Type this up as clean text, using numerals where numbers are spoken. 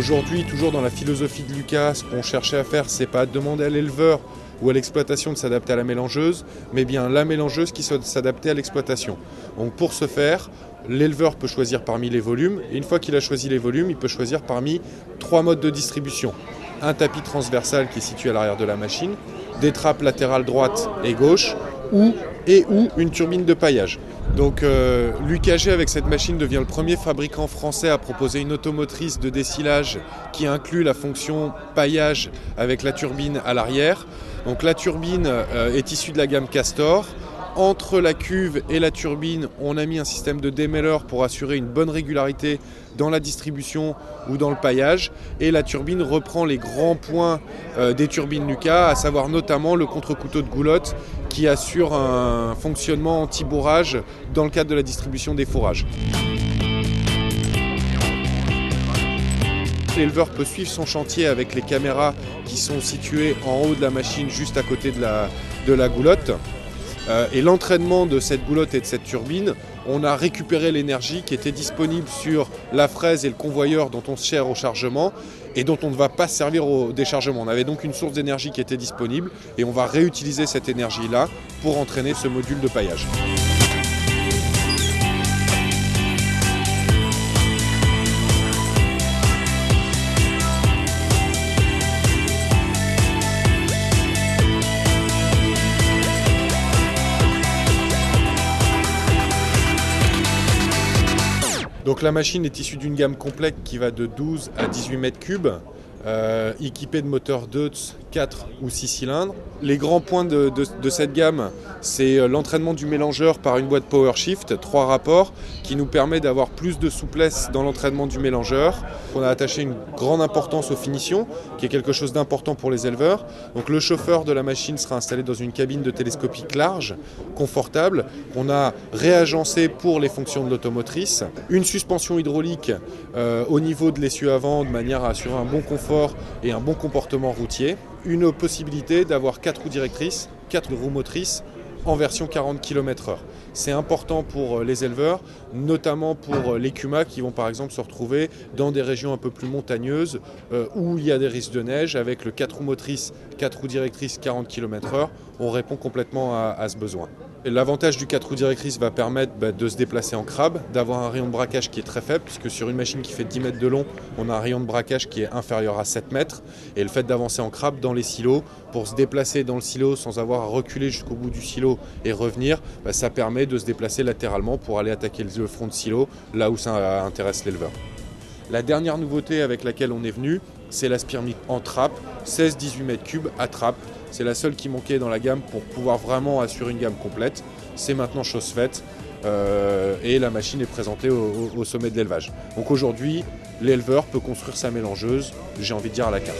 Aujourd'hui, toujours dans la philosophie de Lucas, ce qu'on cherchait à faire, c'est pas demander à l'éleveur ou à l'exploitation de s'adapter à la mélangeuse, mais bien la mélangeuse qui s'adapter à l'exploitation. Donc pour ce faire, l'éleveur peut choisir parmi les volumes, et une fois qu'il a choisi les volumes, il peut choisir parmi 3 modes de distribution. Un tapis transversal qui est situé à l'arrière de la machine, des trappes latérales droite et gauche, ou une turbine de paillage. Donc l'UKG avec cette machine devient le premier fabricant français à proposer une automotrice de dessilage qui inclut la fonction paillage avec la turbine à l'arrière. Donc la turbine est issue de la gamme Castor. Entre la cuve et la turbine, on a mis un système de démêleur pour assurer une bonne régularité dans la distribution ou dans le paillage. Et la turbine reprend les grands points des turbines Lucas, à savoir notamment le contre-couteau de goulotte qui assure un fonctionnement anti-bourrage dans le cadre de la distribution des fourrages. L'éleveur peut suivre son chantier avec les caméras qui sont situées en haut de la machine juste à côté de la goulotte. Et l'entraînement de cette goulotte et de cette turbine, on a récupéré l'énergie qui était disponible sur la fraise et le convoyeur dont on se sert au chargement et dont on ne va pas servir au déchargement. On avait donc une source d'énergie qui était disponible et on va réutiliser cette énergie-là pour entraîner ce module de paillage. Donc la machine est issue d'une gamme complète qui va de 12 à 18 mètres cubes, équipée de moteurs Deutz 4 ou 6 cylindres. Les grands points de cette gamme, c'est l'entraînement du mélangeur par une boîte PowerShift, 3 rapports, qui nous permet d'avoir plus de souplesse dans l'entraînement du mélangeur. On a attaché une grande importance aux finitions, qui est quelque chose d'important pour les éleveurs. Donc le chauffeur de la machine sera installé dans une cabine de télescopique large, confortable, qu'on a réagencée pour les fonctions de l'automotrice. Une suspension hydraulique au niveau de l'essieu avant, de manière à assurer un bon confort et un bon comportement routier. Une possibilité d'avoir 4 roues directrices, 4 roues motrices en version 40 km/h. C'est important pour les éleveurs, notamment pour les CUMA qui vont par exemple se retrouver dans des régions un peu plus montagneuses où il y a des risques de neige. Avec le 4 roues motrices, 4 roues directrices 40 km/h, on répond complètement à ce besoin. L'avantage du 4 roues directrices va permettre de se déplacer en crabe, d'avoir un rayon de braquage qui est très faible, puisque sur une machine qui fait 10 mètres de long, on a un rayon de braquage qui est inférieur à 7 mètres. Et le fait d'avancer en crabe dans les silos, pour se déplacer dans le silo sans avoir à reculer jusqu'au bout du silo et revenir, ça permet de se déplacer latéralement pour aller attaquer le front de silo, là où ça intéresse l'éleveur. La dernière nouveauté avec laquelle on est venu, c'est la Spearmint en trappe, 16-18 mètres cubes à trappe. C'est la seule qui manquait dans la gamme pour pouvoir vraiment assurer une gamme complète. C'est maintenant chose faite et la machine est présentée au sommet de l'élevage. Donc aujourd'hui, l'éleveur peut construire sa mélangeuse, j'ai envie de dire à la carte.